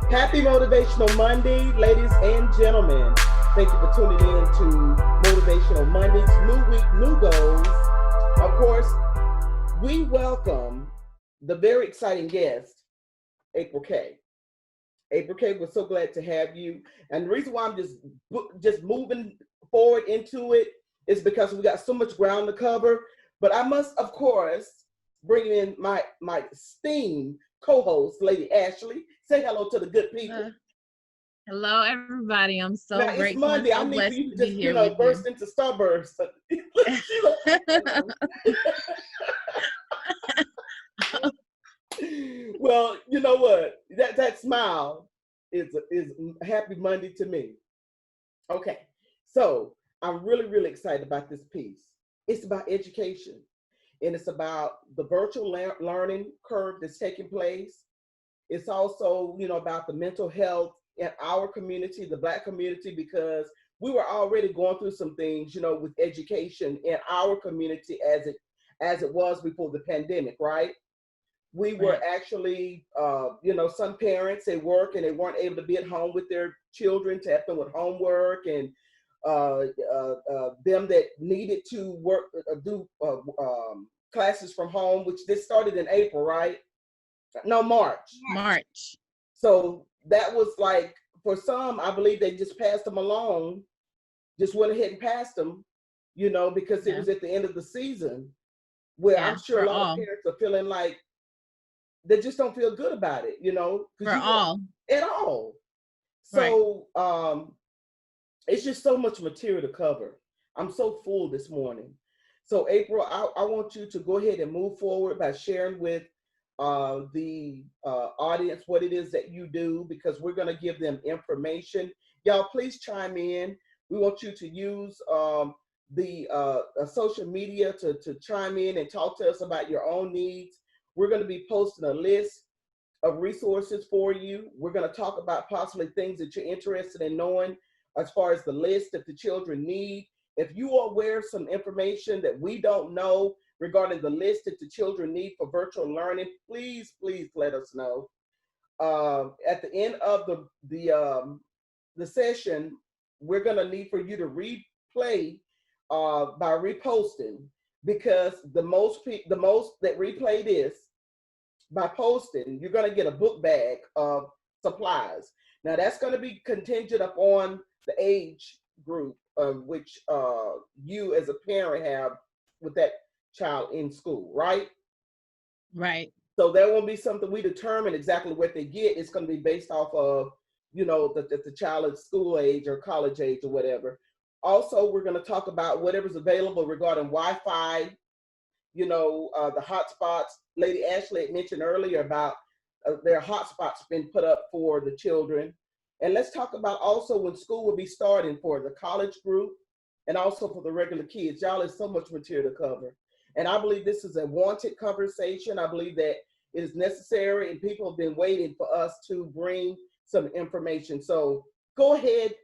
Happy Motivational Monday, ladies and gentlemen. Thank you for tuning in to Motivational Mondays, new week, new goals. Of course, we welcome the very exciting guest, April K. April K, we're so glad to have you. And the reason why I'm just moving forward into it is because we got so much ground to cover. But I must, of course, bring in my esteemed co-host, Lady Ashley. Say hello to the good people. Hello, everybody. I'm so Now it's grateful and Monday. I so need for blessed you to to be just, here with you. burst into starburst. Well, you know what? That smile is happy Monday to me. Okay, so I'm really excited about this piece. It's about education, and it's about the virtual learning curve that's taking place. It's also, about the mental health in our community, the Black community, because we were already going through some things, with education in our community as it was before the pandemic, right? We were actually, some parents, they work and they weren't able to be at home with their children to help them with homework, and them that needed to work, do classes from home, which this started in April, right? No, March. So that was like, for some, I believe they just passed them along, just went ahead and passed them, because it was at the end of the season, where I'm sure a lot of parents are feeling like they just don't feel good about it, For all. At all. So it's just so much material to cover. I'm so full this morning. So April, I want you to go ahead and move forward by sharing with the audience what it is that you do, because we're going to give them information. Y'all, please chime in. We want you to use the social media to chime in and talk to us about your own needs. We're going to be posting a list of resources for you. We're going to talk about possibly things that you're interested in knowing as far as the list that the children need. If you are aware of some information that we don't know regarding the list that the children need for virtual learning, please let us know. At the end of the session, we're going to need for you to replay by reposting, because the most that replay this by posting, you're going to get a book bag of supplies. Now that's going to be contingent upon the age group of which you as a parent have with that child in school, right? Right. So that won't be something we determine exactly what they get. It's going to be based off of, the child is school age or college age or whatever. Also, we're going to talk about whatever's available regarding Wi-Fi, the hotspots. Lady Ashley had mentioned earlier about their hotspots been put up for the children. And let's talk about also when school will be starting for the college group and also for the regular kids. Y'all, there's so much material to cover. And I believe this is a wanted conversation. I believe that it is necessary, and people have been waiting for us to bring some information. So go ahead,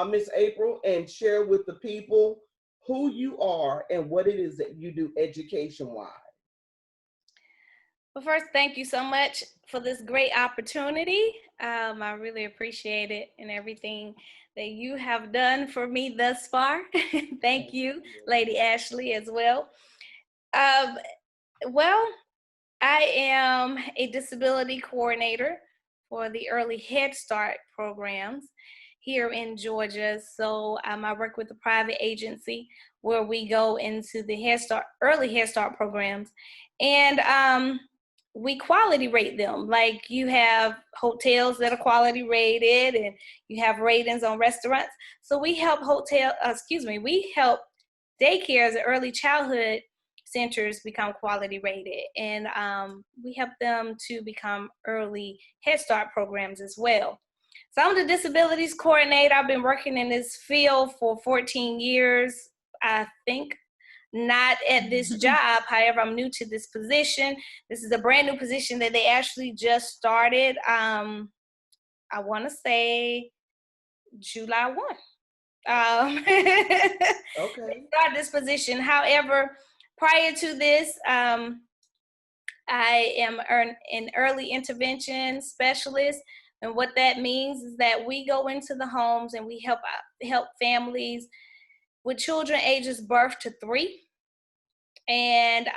Miss April, and share with the people who you are and what it is that you do education-wise. Well, first, thank you so much for this great opportunity. I really appreciate it and everything that you have done for me thus far. Thank you, Lady Ashley, as well. Well, I am a disability coordinator for the Early Head Start programs here in Georgia. So I work with a private agency where we go into the early Head Start programs, and we quality rate them. Like, you have hotels that are quality rated, and you have ratings on restaurants. So we help we help daycares and early childhood centers become quality rated, and we help them to become early Head Start programs as well. So I'm the disabilities coordinator. I've been working in this field for 14 years, I think. Not at this job. However, I'm new to this position. This is a brand new position that they actually just started. I want to say July 1. Okay. They started this position. However, prior to this, I am an early intervention specialist. And what that means is that we go into the homes and we help families with children ages birth to 3. And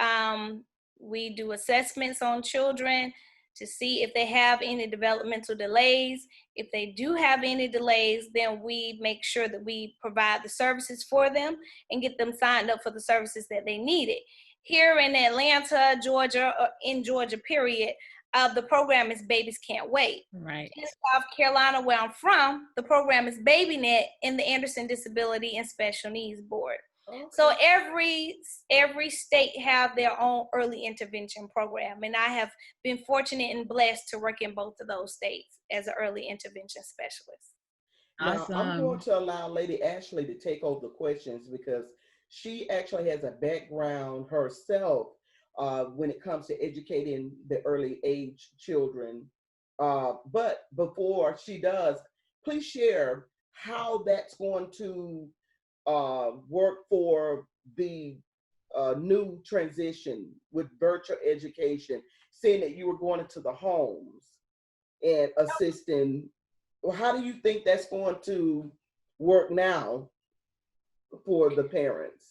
we do assessments on children to see if they have any developmental delays. If they do have any delays, then we make sure that we provide the services for them and get them signed up for the services that they needed. Here in Atlanta, Georgia, in Georgia, period, the program is Babies Can't Wait. Right. In South Carolina, where I'm from, the program is BabyNet in the Anderson Disability and Special Needs Board. Okay. So every state have their own early intervention program, and I have been fortunate and blessed to work in both of those states as an early intervention specialist. Awesome. Now, I'm going to allow Lady Ashley to take over the questions because she actually has a background herself when it comes to educating the early age children. But before she does, please share how that's going to work for the new transition with virtual education, seeing that you were going into the homes and assisting. How do you think that's going to work now for the parents?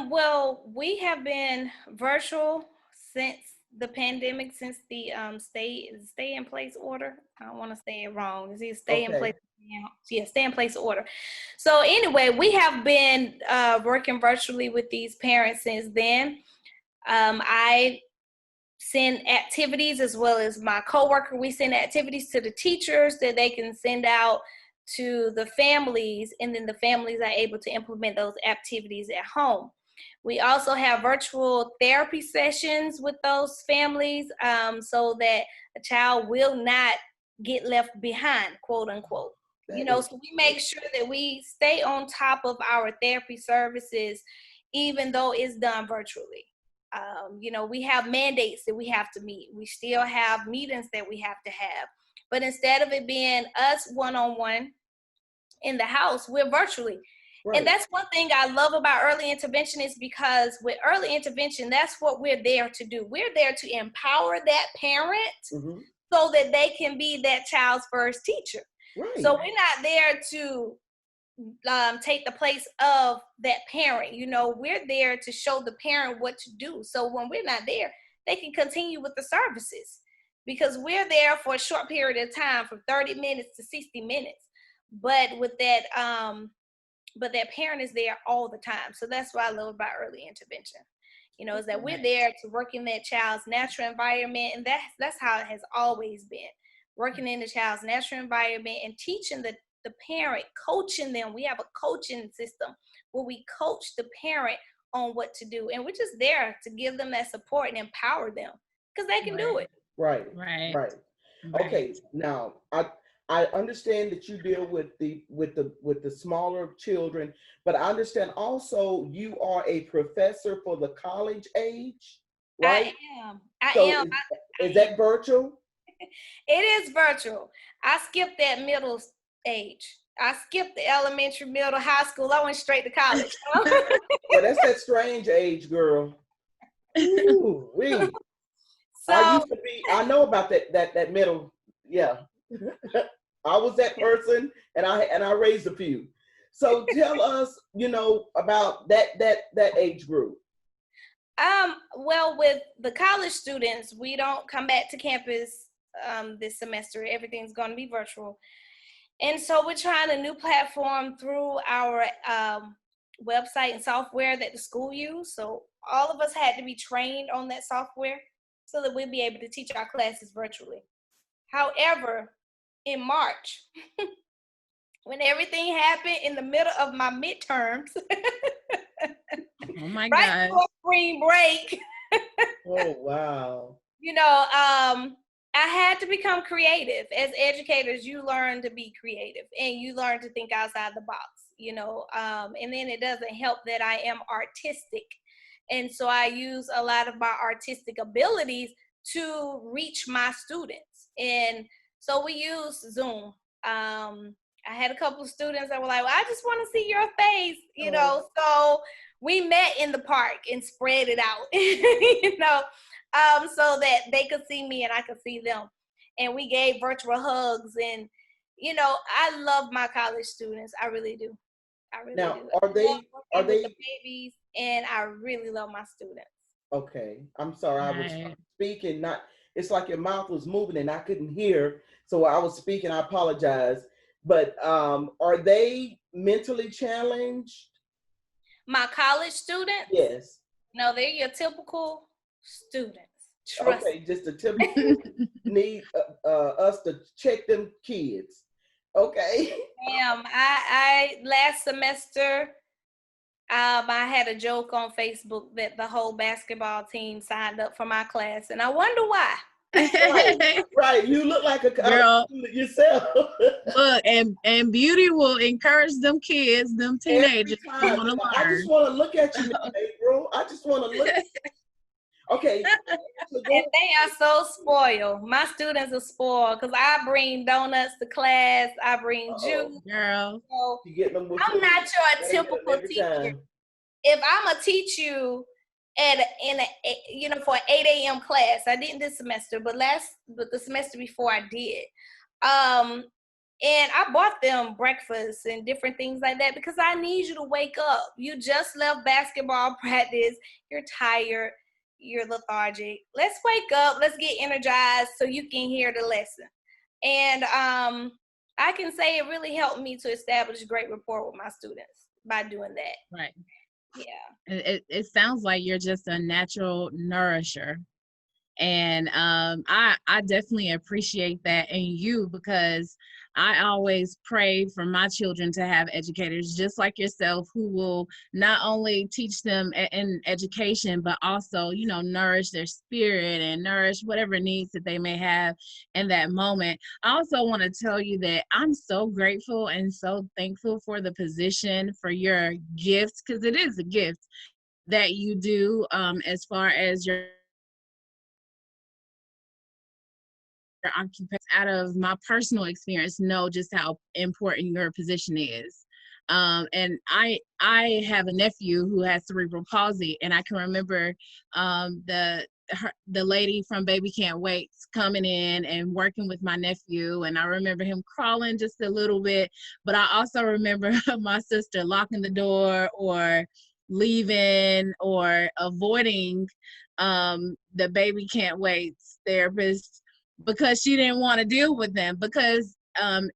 Well, we have been virtual since the pandemic, since the stay in place order. I don't want to say it wrong. Is it stay in place? Yeah, stay in place order. So anyway, we have been working virtually with these parents since then. I send activities, as well as my coworker. We send activities to the teachers that they can send out to the families, and then the families are able to implement those activities at home. We also have virtual therapy sessions with those families, so that a child will not get left behind, quote unquote. So we make sure that we stay on top of our therapy services, even though it's done virtually. We have mandates that we have to meet. We still have meetings that we have to have. But instead of it being us one-on-one in the house, we're virtually. Right. And that's one thing I love about early intervention, is because with early intervention, that's what we're there to do. We're there to empower that parent so that they can be that child's first teacher. Right. So we're not there to take the place of that parent. We're there to show the parent what to do. So when we're not there, they can continue with the services, because we're there for a short period of time, from 30 minutes to 60 minutes. But with that, that parent is there all the time. So that's what I love about early intervention. Is that we're there to work in that child's natural environment, and that's how it has always been. Working in the child's natural environment and teaching the parent, coaching them. We have a coaching system where we coach the parent on what to do, and we're just there to give them that support and empower them, because they can do it. Right. Okay, now I understand that you deal with the smaller children, but I understand also you are a professor for the college age, right? I am. Is that virtual? It is virtual. I skipped that middle age. I skipped the elementary, middle, high school. I went straight to college. Well, that's that strange age, girl. Ooh, wee. So, I know about that middle. Yeah. I was that person, and I raised a few. So tell us, about that age group. Well, with the college students, we don't come back to campus this semester. Everything's going to be virtual. And so we're trying a new platform through our website and software that the school use. So all of us had to be trained on that software so that we'll be able to teach our classes virtually. However, in March, when everything happened in the middle of my midterms, oh my right before spring break. Oh, wow. I had to become creative. As educators, you learn to be creative and you learn to think outside the box, and then it doesn't help that I am artistic. And so I use a lot of my artistic abilities to reach my students. And so we use Zoom. I had a couple of students that were like, well, I just want to see your face, so we met in the park and spread it out, so that they could see me and I could see them. and we gave virtual hugs. And, you know, I love my college students. I really do. I really Now, do. are I love they, working with the babies, and I really love my students. okay? I'm sorry, I was Right. speaking, not, it's like your mouth was moving and I couldn't hear. So I was speaking, I apologize. But are they mentally challenged? My college students, Yes. no, they're your typical students. Trust Okay, just a typical need us to check them kids. Okay. me. I last semester, I had a joke on Facebook that the whole basketball team signed up for my class, and I wonder why. Right, right. You look like a college Girl, student yourself. look, and beauty will encourage them kids, them Every teenagers who time. want to I just learn. want to look at you, Miss April. I just want to look. Okay. So And they are so spoiled. My students are spoiled because I bring donuts to class, I bring juice. Girl. So you get them with I'm not your gotta get 'em typical every teacher. time. If I'm gonna teach you for an 8 a.m. class, I didn't this semester, but the semester before I did. And I bought them breakfast and different things like that because I need you to wake up. You just left basketball practice. You're tired. You're lethargic. Let's wake up. Let's get energized so you can hear the lesson. And I can say it really helped me to establish great rapport with my students by doing that. Right. Yeah. It sounds like you're just a natural nourisher. And I definitely appreciate that in you, because I always pray for my children to have educators just like yourself who will not only teach them in education, but also, you know, nourish their spirit and nourish whatever needs that they may have in that moment. I also want to tell you that I'm so grateful and so thankful for the position, for your gift, because it is a gift that you do, as far as your occupation. Out of my personal experience, know just how important your position is. And I have a nephew who has cerebral palsy, and I can remember the lady from Baby Can't Wait coming in and working with my nephew, and I remember him crawling just a little bit, but I also remember my sister locking the door or leaving or avoiding the Baby Can't Wait therapist because she didn't want to deal with them, because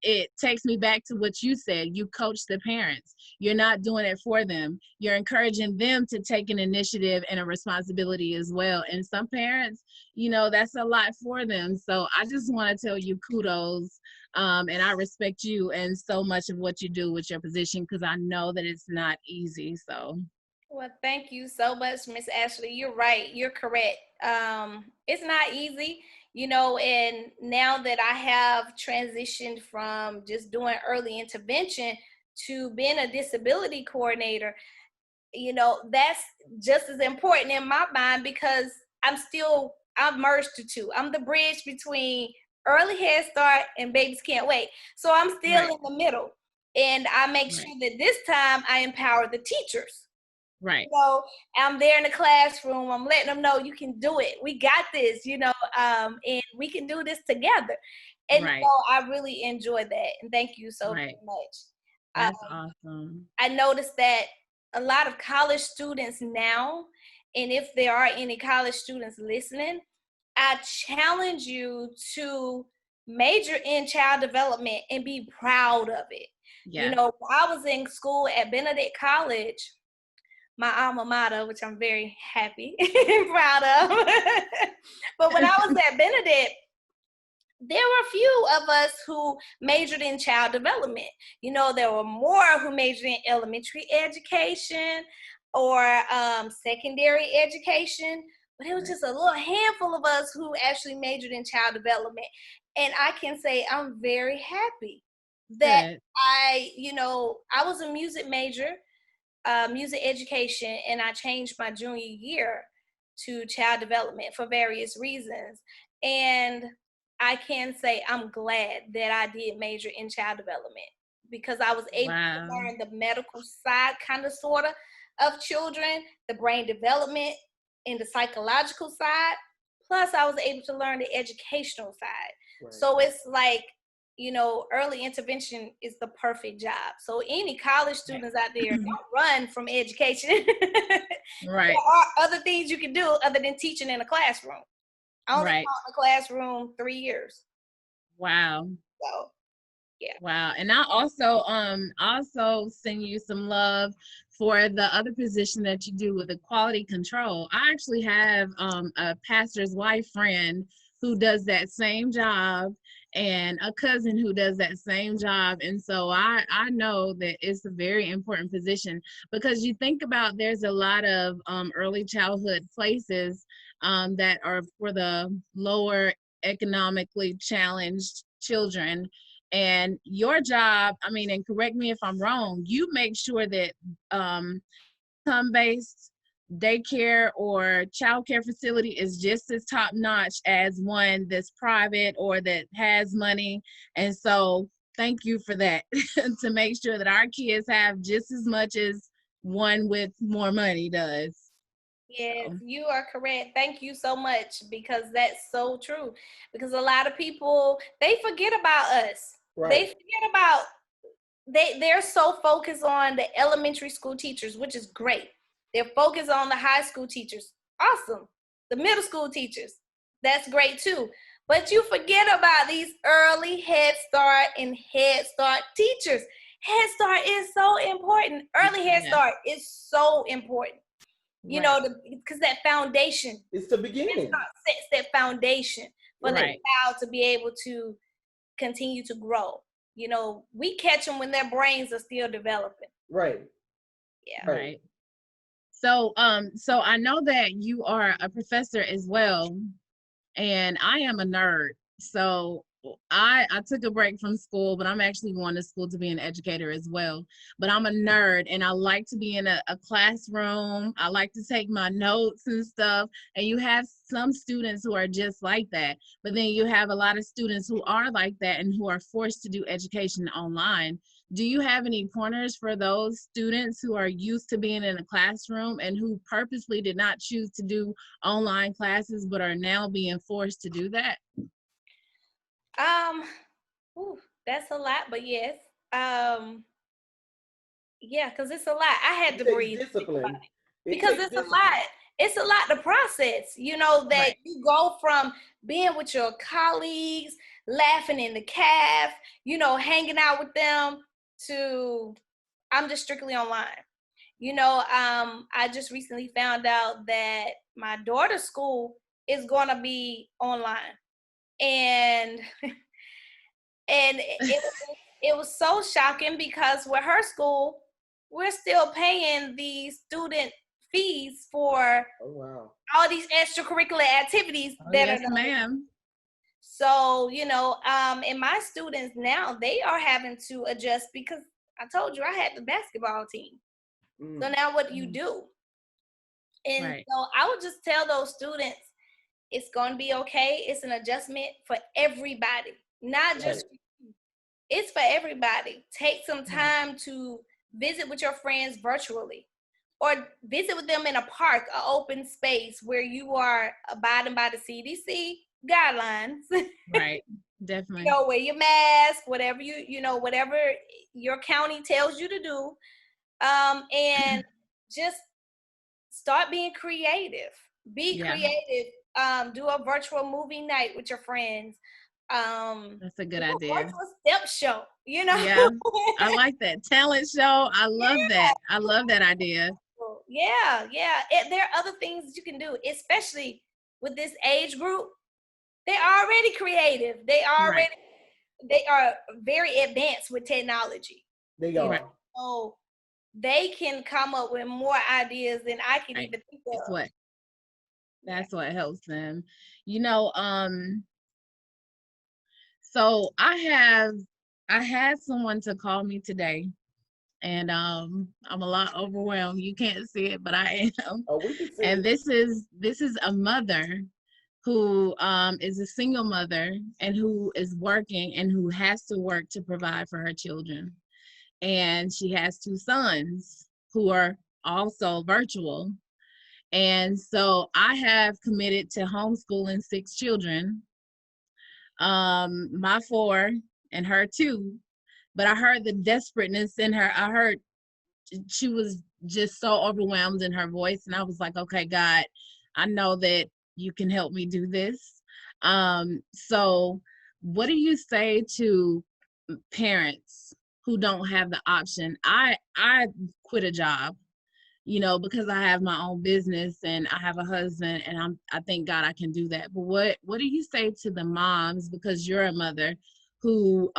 it takes me back to what you said. You coach the parents. You're not doing it for them. You're encouraging them to take an initiative and a responsibility as well. And some parents, you know, that's a lot for them. So I just want to tell you kudos. And I respect you and so much of what you do with your position, because I know that it's not easy. So. Well, thank you so much, Miss Ashley. You're right. You're correct. It's not easy, you know, and now that I have transitioned from just doing early intervention to being a disability coordinator, you know, that's just as important in my mind because I'm merged to two. I'm the bridge between early Head Start and Babies Can't Wait. So I'm still Right. in the middle. And I make sure that this time I empower the teachers. Right. So I'm there in the classroom. I'm letting them know you can do it. We got this, you know, and we can do this together. And Right. so I really enjoy that. And thank you so very much. That's awesome. I noticed that a lot of college students now, and if there are any college students listening, I challenge you to major in child development and be proud of it. Yeah. You know, I was in school at Benedict College, my alma mater, which I'm very happy and proud of. But when I was at Benedict, there were a few of us who majored in child development. You know, there were more who majored in elementary education or secondary education, but it was just a little handful of us who actually majored in child development. And I can say I'm very happy that I was a music major, music education, and I changed my junior year to child development for various reasons. And I can say I'm glad that I did major in child development because I was able to learn the medical side, kind of, sort of children, the brain development and the psychological side. Plus, I was able to learn the educational side. Right. So it's like, early intervention is the perfect job. So any college students out there, don't run from education. Right. There are other things you can do other than teaching in a classroom. I only Right. taught in a classroom 3 years. Wow. So yeah. Wow. And I also send you some love for the other position that you do with the quality control. I actually have a pastor's wife friend who does that same job, and a cousin who does that same job. And so I know that it's a very important position, because you think about, there's a lot of early childhood places that are for the lower economically challenged children. And your job, I mean, and correct me if I'm wrong, you make sure that income-based daycare or childcare facility is just as top notch as one that's private or that has money. And so thank you for that, to make sure that our kids have just as much as one with more money does. Yes, So, you are correct. Thank you so much, because that's so true. Because a lot of people, they forget about us. Right. They forget about they're so focused on the elementary school teachers, which is great. They're focused on the high school teachers. Awesome. The middle school teachers. That's great too. But you forget about these early Head Start and Head Start teachers. Head Start is so important. Early Head Start is so important. Because that foundation. It's the beginning. Sets that foundation for the child to be able to continue to grow. We catch them when their brains are still developing. Right. Yeah. Right. So I know that you are a professor as well, and I am a nerd. So I took a break from school, but I'm actually going to school to be an educator as well. But I'm a nerd, and I like to be in a classroom. I like to take my notes and stuff. And you have some students who are just like that, but then you have a lot of students who are like that and who are forced to do education online. Do you have any pointers for those students who are used to being in a classroom and who purposely did not choose to do online classes but are now being forced to do that? That's a lot, but yes. Yeah, because it's a lot. I had to breathe. Discipline. Because it's a lot. It's a lot to process, that you go from being with your colleagues, laughing in the caf, hanging out with them, to I'm just strictly online. I just recently found out that my daughter's school is going to be online. And it was so shocking, because with her school, we're still paying the student fees for all these extracurricular activities Yes, ma'am. So, and my students now, they are having to adjust, because I told you I had the basketball team. So now what do you do? And so I would just tell those students, it's going to be okay. It's an adjustment for everybody, not just for you. It's for everybody. Take some time to visit with your friends virtually, or visit with them in a park, an open space where you are abiding by the CDC guidelines. Right, definitely. Wear your mask, whatever whatever your county tells you to do, and just start being creative. Be creative. Do a virtual movie night with your friends. That's a good idea. Virtual step show. Yeah, I like that talent show. I love that. I love that idea. Yeah. There are other things you can do, especially with this age group. They're already creative. They are very advanced with technology. They are. So they can come up with more ideas than I can even think of. That's what helps them. So I had someone to call me today, and I'm a lot overwhelmed. You can't see it, but I am. Oh, we can see and it. this is a mother who is a single mother and who is working and who has to work to provide for her children. And she has 2 sons who are also virtual. And so I have committed to homeschooling 6 children. my 4 and her 2, but I heard the desperateness in her. I heard she was just so overwhelmed in her voice, and I was like, okay, God, I know that you can help me do this. So what do you say to parents who don't have the option? I quit a job, because I have my own business and I have a husband, and I thank God I can do that. But what do you say to the moms, because you're a mother, who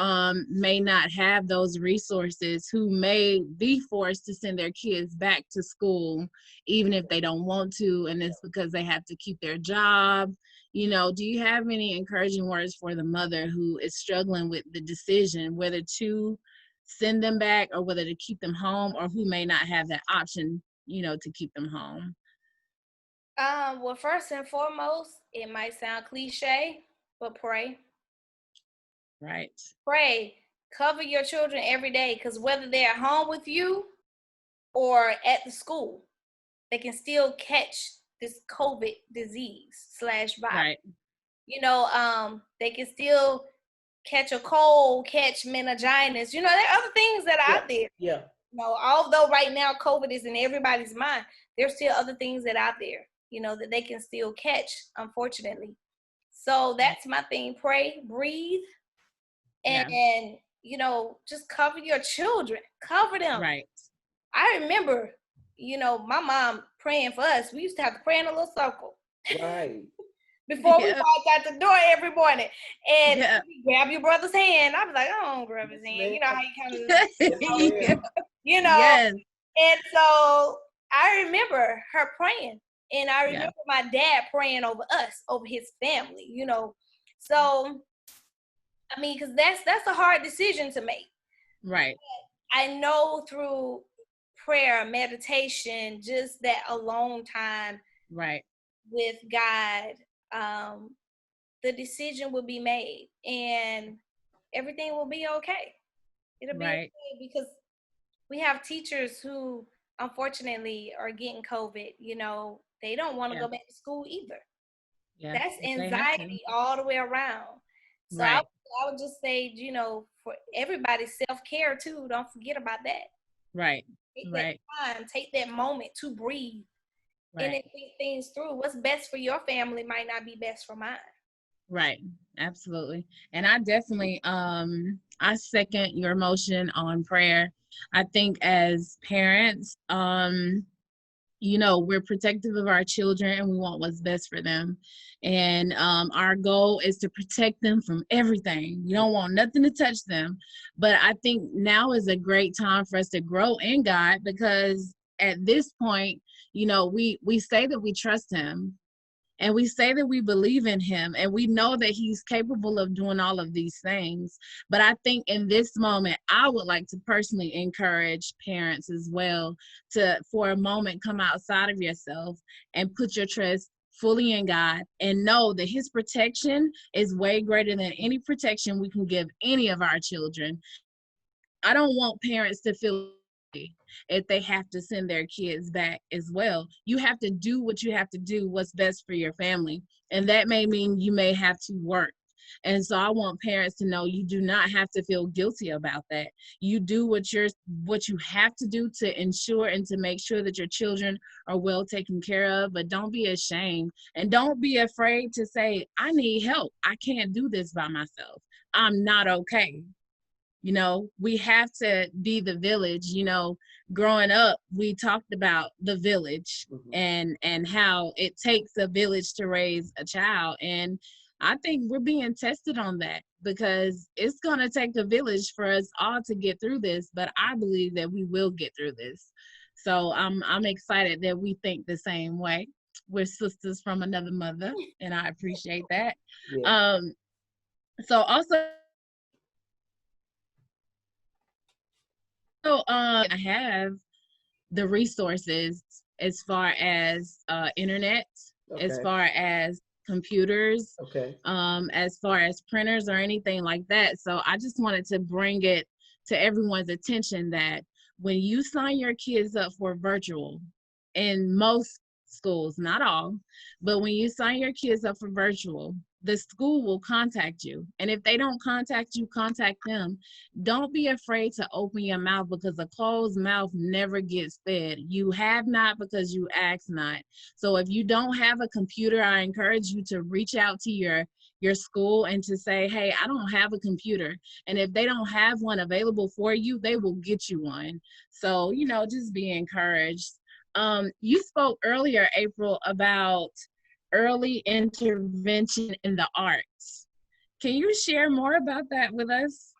may not have those resources, who may be forced to send their kids back to school even if they don't want to, and it's because they have to keep their job? Do you have any encouraging words for the mother who is struggling with the decision whether to send them back or whether to keep them home, or who may not have that option, to keep them home? Well, first and foremost, it might sound cliche, but pray. Right. Pray. Cover your children every day, because whether they're at home with you or at the school, they can still catch this COVID disease / virus. Right. They can still catch a cold, catch meningitis. There are other things that are out there. Yeah. Although right now COVID is in everybody's mind, there's still other things that are out there, that they can still catch, unfortunately. So that's my thing. Pray, breathe, and just cover your children. Cover them. Right. I remember, my mom praying for us. We used to have to pray in a little circle. Right. Before we walked out the door every morning. And you grab your brother's hand. I was like, I don't grab his hand. You know how you kind of, Yes. And so I remember her praying. And I remember my dad praying over us, over his family, So, I mean, because that's a hard decision to make. Right. I know through prayer, meditation, just that alone time right with God, the decision will be made and everything will be okay. It'll be okay, because we have teachers who unfortunately are getting COVID. They don't want to go back to school either. Yeah, that's anxiety all the way around. So I would just say, for everybody, self-care too. Don't forget about that. Right. Take that time, take that moment to breathe and then think things through. What's best for your family might not be best for mine. Right. Absolutely. And I definitely, I second your motion on prayer. I think as parents, we're protective of our children and we want what's best for them. And our goal is to protect them from everything. We don't want nothing to touch them. But I think now is a great time for us to grow in God, because at this point, we say that we trust him. And we say that we believe in him and we know that he's capable of doing all of these things. But I think in this moment, I would like to personally encourage parents as well to, for a moment, come outside of yourself and put your trust fully in God and know that his protection is way greater than any protection we can give any of our children. I don't want parents to feel if they have to send their kids back as well. You have to do what you have to do, what's best for your family. And that may mean you may have to work. And so I want parents to know you do not have to feel guilty about that. You do what you have to do to ensure and to make sure that your children are well taken care of, but don't be ashamed and don't be afraid to say, I need help. I can't do this by myself. I'm not okay. We have to be the village. Growing up, we talked about the village and how it takes a village to raise a child. And I think we're being tested on that, because it's going to take a village for us all to get through this. But I believe that we will get through this. So I'm excited that we think the same way. We're sisters from another mother, and I appreciate that. Yeah. So also, I have the resources as far as internet, as far as computers, as far as printers or anything like that. So I just wanted to bring it to everyone's attention that when you sign your kids up for virtual, in most schools, not all, but when you sign your kids up for virtual, the school will contact you. And if they don't contact you, contact them. Don't be afraid to open your mouth, because a closed mouth never gets fed. You have not because you ask not. So if you don't have a computer, I encourage you to reach out to your school and to say, hey, I don't have a computer. And if they don't have one available for you, they will get you one. So, just be encouraged. You spoke earlier, April, about early intervention in the arts. Can you share more about that with us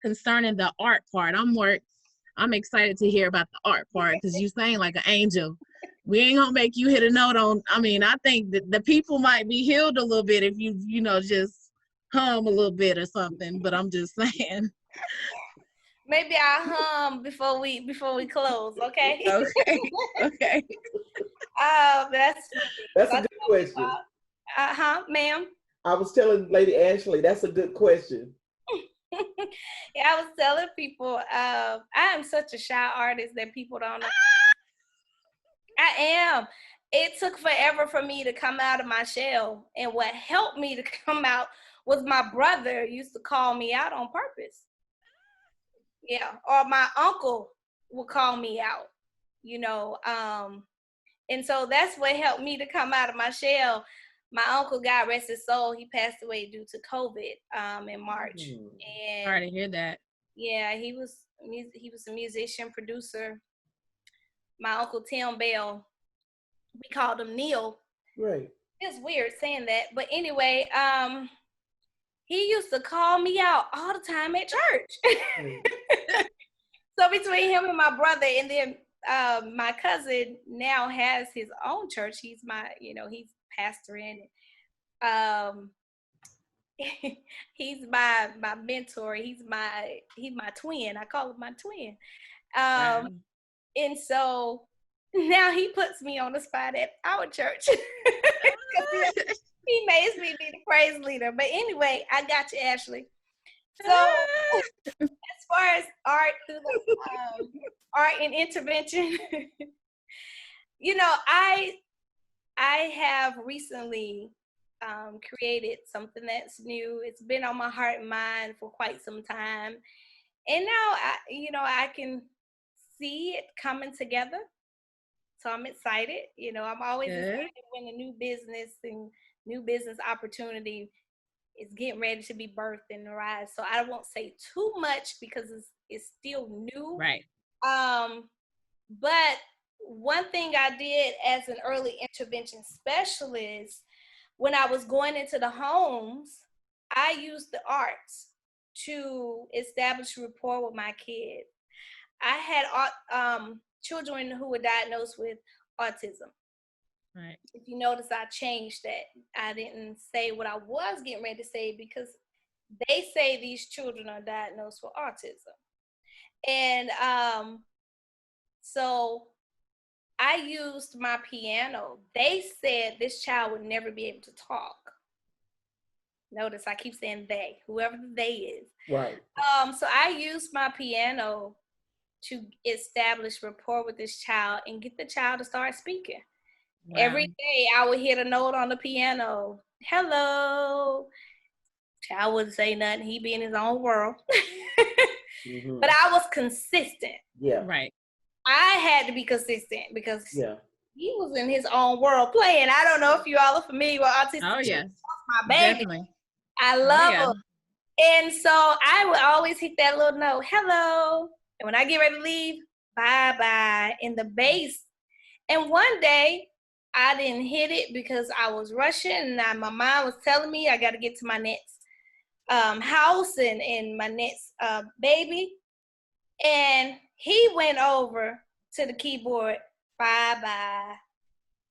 concerning the art part? I'm excited to hear about the art part, because you sang like an angel. We ain't gonna make you hit a note on. I think that the people might be healed a little bit if you just hum a little bit or something. But I'm just saying. Maybe I'll hum before we close, okay? Okay. That's a good question. Ma'am? I was telling Lady Ashley, that's a good question. Yeah, I was telling people, I am such a shy artist that people don't know. I am. It took forever for me to come out of my shell. And what helped me to come out was my brother used to call me out on purpose. Yeah, or my uncle would call me out, and so that's what helped me to come out of my shell. My uncle, God rest his soul, he passed away due to COVID in March. And sorry to hear that. Yeah, he was a musician, producer. My uncle Tim Bell, we called him Neil. Right. It's weird saying that, but anyway, he used to call me out all the time at church. So between him and my brother, and then my cousin now has his own church. He's he's pastoring. He's my mentor. He's my twin. I call him my twin. Wow. And so now he puts me on the spot at our church. He makes me be the praise leader. But anyway, I got you, Ashley. So as far as art through the art and intervention, I have recently created something that's new. It's been on my heart and mind for quite some time, and now I can see it coming together. So I'm excited. I'm always excited when a new business opportunity is getting ready to be birthed and arise. So I won't say too much because it's still new. Right. But one thing I did as an early intervention specialist, when I was going into the homes, I used the arts to establish rapport with my kids. I had children who were diagnosed with autism. Right. If you notice, I changed that. I didn't say what I was getting ready to say because they say these children are diagnosed with autism. And so I used my piano. They said this child would never be able to talk. Notice I keep saying they, whoever the they is. Right. So I used my piano to establish rapport with this child and get the child to start speaking. Wow. Every day I would hit a note on the piano. Hello. Child wouldn't say nothing. He'd be in his own world. Mm-hmm. But I was consistent. Yeah. Right. I had to be consistent because he was in his own world playing. I don't know if you all are familiar with autistic. Oh, yes. My baby. Definitely. I love him. And so I would always hit that little note, hello. And when I get ready to leave, bye-bye, in the bass. And one day, I didn't hit it because I was rushing and my mind was telling me I got to get to my next house and my next baby. And he went over to the keyboard, bye-bye.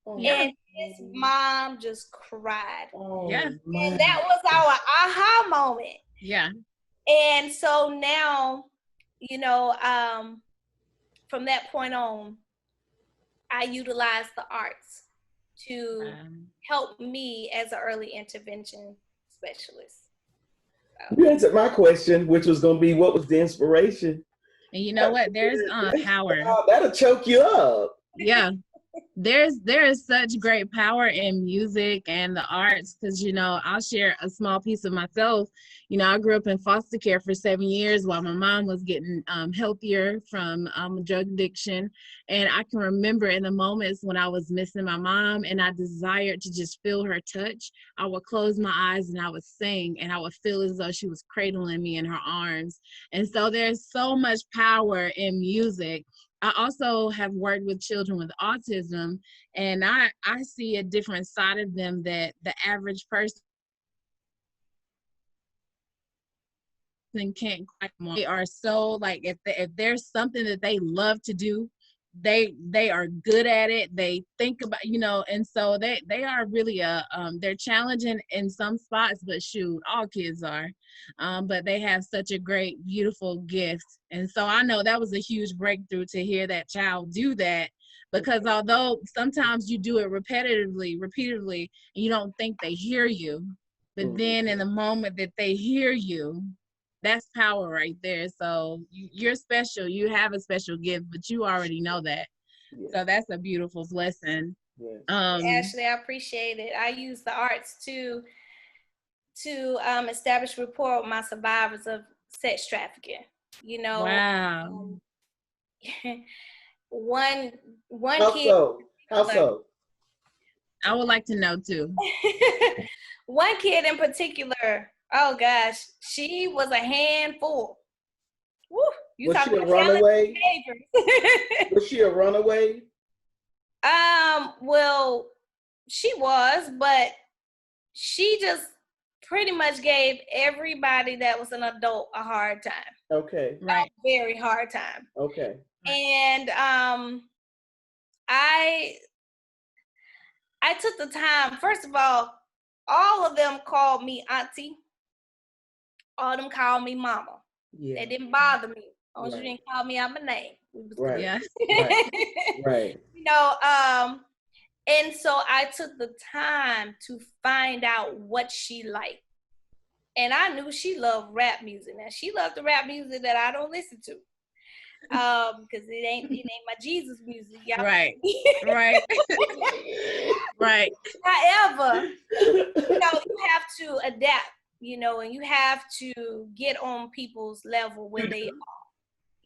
Oh, yeah. And his mom just cried. Oh, yeah. And that was our aha moment. Yeah. And so now, from that point on, I utilize the arts to help me as an early intervention specialist. So. You answered my question, which was going to be, what was the inspiration? And you know what? There's Howard. That'll choke you up. Yeah. there is such great power in music and the arts, because I'll share a small piece of myself. I grew up in foster care for 7 years while my mom was getting healthier from drug addiction, and I can remember in the moments when I was missing my mom and I desired to just feel her touch. I would close my eyes and I would sing, and I would feel as though she was cradling me in her arms. And so there's so much power in music. I also have worked with children with autism, and I see a different side of them that the average person can't quite. They are so, like, if there's something that they love to do, they are good at it. They think about, and so they are really they're challenging in some spots, but shoot, all kids are. But they have such a great, beautiful gift. And so I know that was a huge breakthrough to hear that child do that, because although sometimes you do it repeatedly, and you don't think they hear you, but then in the moment that they hear you, that's power right there. So you're special. You have a special gift, but you already know that. Yes. So that's a beautiful blessing. Yes. Ashley, I appreciate it. I use the arts to establish rapport with my survivors of sex trafficking. Wow. One How kid. How so? I would like to know too. One kid in particular, oh gosh, she was a handful. Woo, Was she a runaway? Was she a runaway? Well, she was, but she just pretty much gave everybody that was an adult a hard time. Okay. Right. A very hard time. Okay. And I took the time. First of all of them called me auntie. All of them called me mama. Yeah. They didn't bother me. As long as you didn't call me out my name. Right. Yeah. Right. And so I took the time to find out what she liked. And I knew she loved rap music. Now, she loved the rap music that I don't listen to. Because it ain't my Jesus music, y'all. Right. Right. Right. However, you have to adapt, and you have to get on people's level where they are.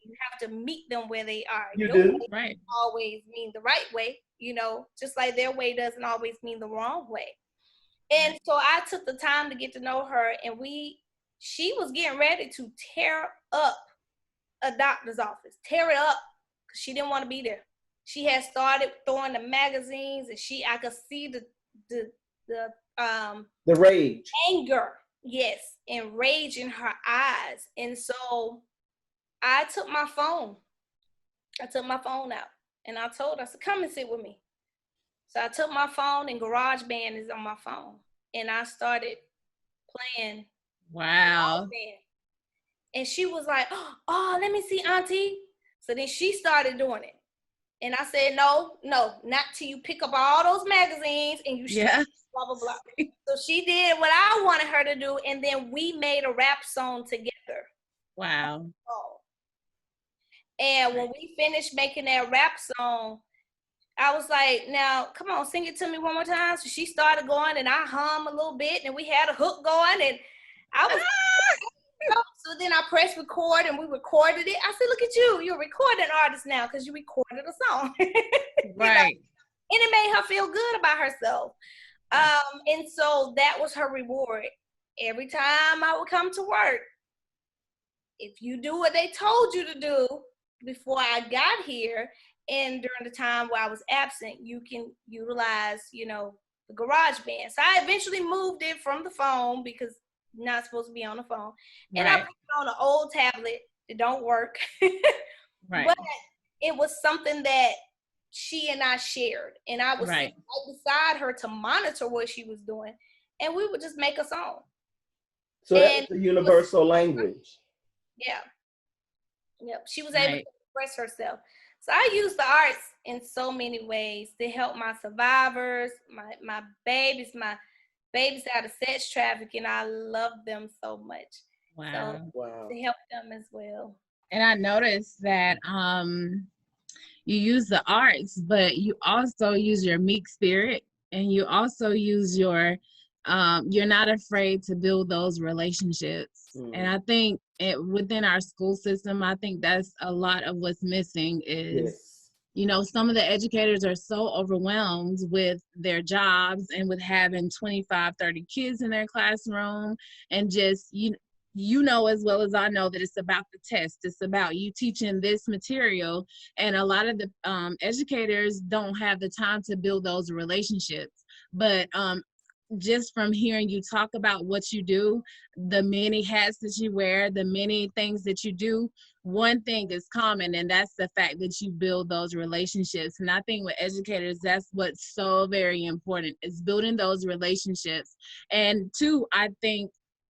You have to meet them where they are. Your way right. Always mean the right way, just like their way doesn't always mean the wrong way. And so I took the time to get to know her, and she was getting ready to tear up a doctor's office, tear it up, because she didn't want to be there. She had started throwing the magazines, and I could see the rage, anger, yes, and rage in her eyes. And so I took my phone out, and I told her, I said, come and sit with me. So I took my phone, and GarageBand is on my phone, and I started playing. Wow. And she was like, oh, let me see, auntie. So then she started doing it. And I said, no, not till you pick up all those magazines and you blah, blah, blah. So she did what I wanted her to do, and then we made a rap song together. Wow. And when we finished making that rap song, I was like, now, come on, sing it to me one more time. So she started going, and I hum a little bit, and we had a hook going, and I was... So then I pressed record, and we recorded it. I said, look at you. You're a recording artist now because you recorded a song. Right. And it made her feel good about herself. And so that was her reward. Every time I would come to work, if you do what they told you to do before I got here and during the time where I was absent, you can utilize, the GarageBand. So I eventually moved it from the phone because not supposed to be on the phone. And I put it on an old tablet that don't work. Right. But it was something that she and I shared. And I was right beside her to monitor what she was doing. And we would just make a song. So that's the universal language. Yeah. Yep. She was able to express herself. So I use the arts in so many ways to help my survivors, my babies out of sex trafficking. I love them so much. Wow. So to help them as well. And I noticed that you use the arts, but you also use your meek spirit, and you also use your you're not afraid to build those relationships. And I think within our school system, I think that's a lot of what's missing is, Yes. you know, some of the educators are so overwhelmed with their jobs and with having 25, 30 kids in their classroom, and just, you know as well as I know that it's about the test. It's about you teaching this material, and a lot of the educators don't have the time to build those relationships. But just from hearing you talk about what you do, the many hats that you wear, the many things that you do, one thing is common, and that's the fact that you build those relationships. And I think with educators, that's what's so very important, is building those relationships. And two, I think,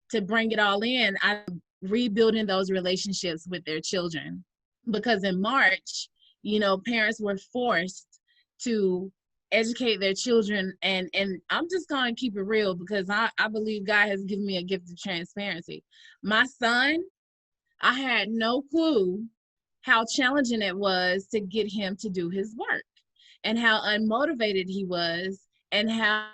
to bring it all in, I'm rebuilding those relationships with their children. Because in March, you know, parents were forced to educate their children, and I'm just gonna keep it real, because I believe God has given me a gift of transparency. My son, I had no clue how challenging it was to get him to do his work, and how unmotivated he was, and how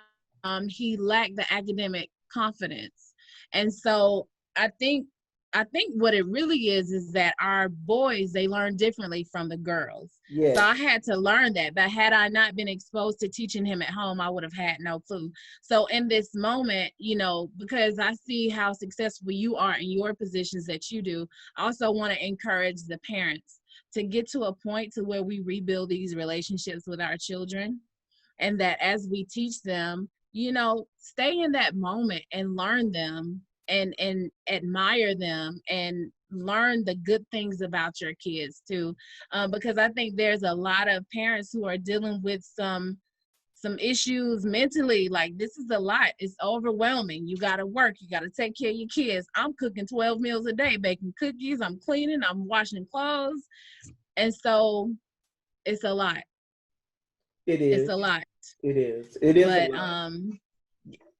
he lacked the academic confidence. And so I think I think what it really is that our boys, they learn differently from the girls. So Yes. I had to learn that. But had I not been exposed to teaching him at home, I would have had no clue. So in this moment, you know, because I see how successful you are in your positions that you do, I also want to encourage the parents to get to a point to where we rebuild these relationships with our children, and that as we teach them, you know, stay in that moment and learn them, and admire them, and learn the good things about your kids too. Because I think there's a lot of parents who are dealing with some issues mentally. Like, this is a lot, it's overwhelming. You got to work, you got to take care of your kids. I'm cooking 12 meals a day, baking cookies, I'm cleaning, I'm washing clothes. And so it's a lot. It It's is. a lot. It is. It is a But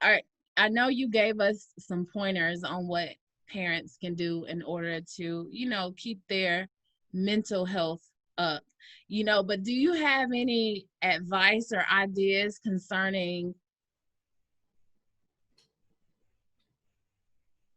lot. I know you gave us some pointers on what parents can do in order to, you know, keep their mental health up, you know, but do you have any advice or ideas concerning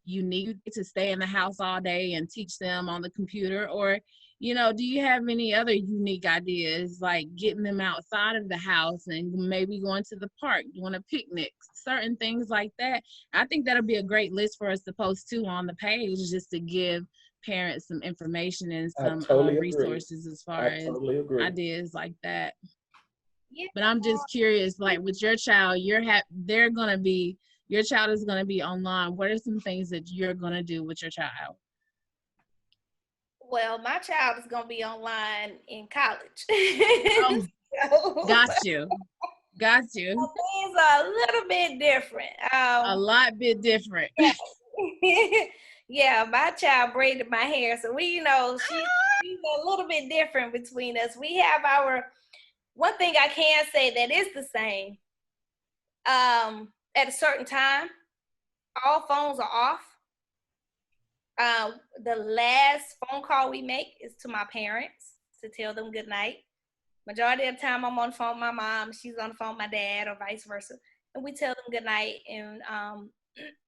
you need to stay in the house all day and teach them on the computer? Or, you know, do you have any other unique ideas, like getting them outside of the house and maybe going to the park, doing a picnic, certain things like that? I think that'll be a great list for us to post too on the page, just to give parents some information and I some totally agree. resources as far I as totally agree. ideas like that. Yeah. But I'm just curious, like with your child, they're gonna be your child is gonna be online. What are some things that you're gonna do with your child? Well, my child is going to be online in college. Oh, So, got you, got you. things are a little bit different. A lot bit different. Yeah. Yeah, my child braided my hair. So we, you know, she's a little bit different between us. We have our, one thing I can say that is the same. At a certain time, all phones are off. The last phone call we make is to my parents to tell them good night. Majority of the time I'm on the phone with my mom, she's on the phone with my dad, or vice versa. And we tell them good night. And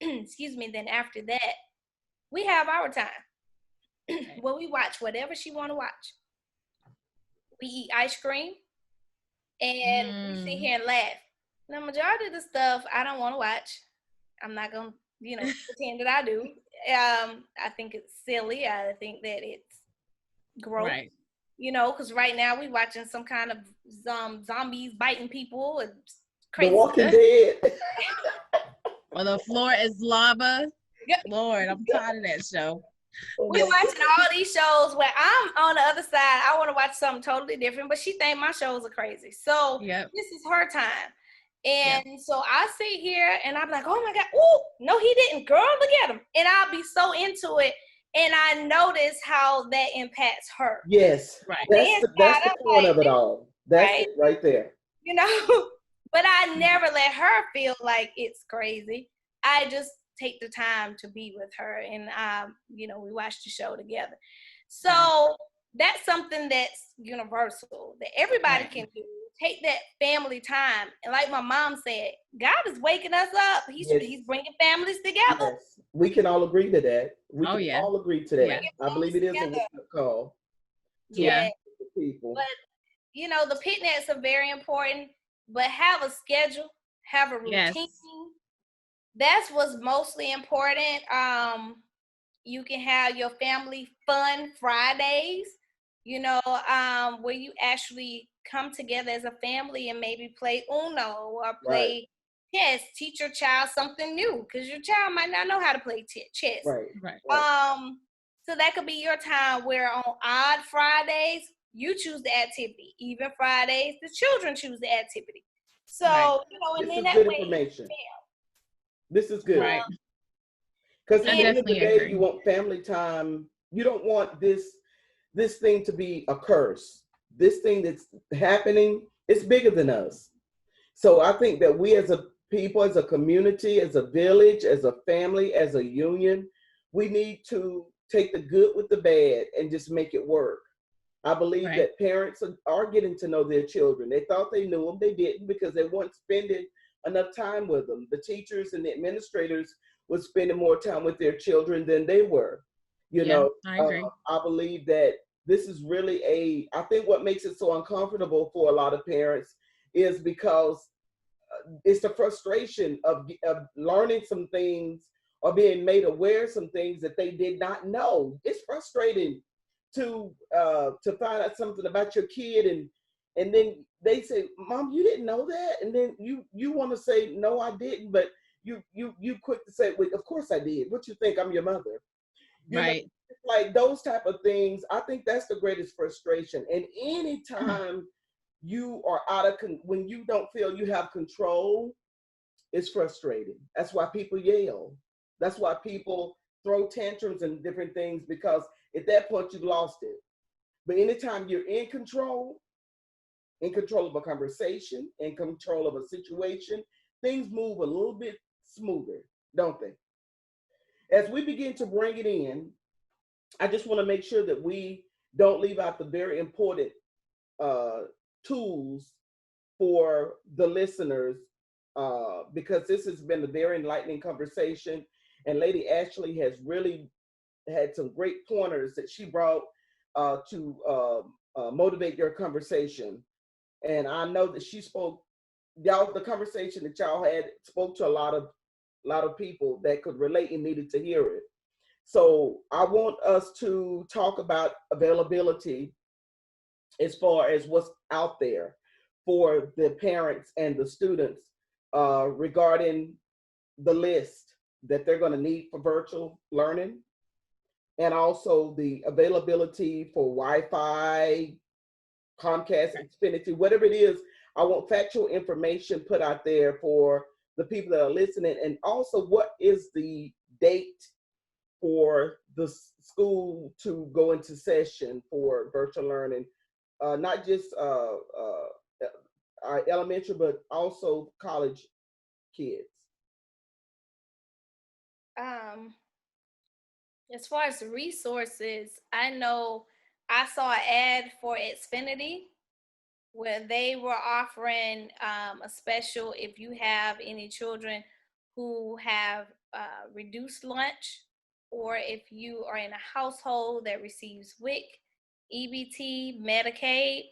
excuse me, then after that, we have our time. Well, we watch whatever she want to watch. We eat ice cream and we sit here and laugh. Now, majority of the stuff I don't want to watch. I'm not gonna, you know, pretend that I do. I think it's silly. I think that it's gross. Right. You know, because right now we watching some kind of zombies biting people and The crazy Walking stuff. Dead. Or the floor is lava. Yep. Lord, I'm tired of that show. Oh We my watching all these shows where I'm on the other side. I want to watch something totally different, but she think my shows are crazy. So Yep. this is her time. And Yep. so I sit here and I'm like, oh my God, oh, no, he didn't. Girl, look at him. And I'll be so into it. And I notice how that impacts her. Yes. Right. That's the point of it all. That's right? it right there. You know, but I never let her feel like it's crazy. I just take the time to be with her, and you know, we watch the show together. So that's something that's universal that everybody can do. Take that family time. And like my mom said, God is waking us up. He's bringing families together. Yes, we can all agree to that. We can yeah. all agree to that. Yeah. I believe it is a wake-up call to Yeah. people. But the picnics are very important, but have a schedule, have a routine. Yes. That's what's mostly important. You can have your family fun Fridays, where you actually come together as a family and maybe play Uno or play chess, teach your child something new, because your child might not know how to play chess. Right. So that could be your time where on odd Fridays, you choose the activity. Even Fridays, the children choose the activity. So, and this then is that good way, information. This is good. Right. Because at the end of the day, agree. you want family time. You don't want this thing to be a curse. This thing that's happening, it's bigger than us. So I think that we as a people, as a community, as a village, as a family, as a union, we need to take the good with the bad and just make it work. I believe that parents are getting to know their children. They thought they knew them. They didn't, because they weren't spending enough time with them. The teachers and the administrators were spending more time with their children than they were. I agree. I believe that this is really I think what makes it so uncomfortable for a lot of parents is because it's the frustration of learning some things or being made aware of some things that they did not know. It's frustrating to find out something about your kid and then they say, "Mom, you didn't know that," and then you want to say, "No, I didn't," but you quick to say, "Well, of course I did. What you think? I'm your mother." Right. Like those type of things. I think that's the greatest frustration. And anytime you are when you don't feel you have control, it's frustrating. That's why people yell. That's why people throw tantrums and different things, because at that point you've lost it. But anytime you're in control of a conversation, in control of a situation, things move a little bit smoother, don't they? As we begin to bring it in, I just want to make sure that we don't leave out the very important tools for the listeners, because this has been a very enlightening conversation. And Lady Ashley has really had some great pointers that she brought to motivate your conversation. And I know that she spoke, the conversation that y'all had spoke to a lot of people that could relate and needed to hear it. So I want us to talk about availability as far as what's out there for the parents and the students regarding the list that they're going to need for virtual learning, and also the availability for Wi-Fi, Comcast, Xfinity, whatever it is. I want factual information put out there for the people that are listening, and also what is the date for the school to go into session for virtual learning, not just elementary, but also college kids. As far as the resources, I know I saw an ad for Xfinity where they were offering a special if you have any children who have reduced lunch, or if you are in a household that receives WIC, EBT, Medicaid,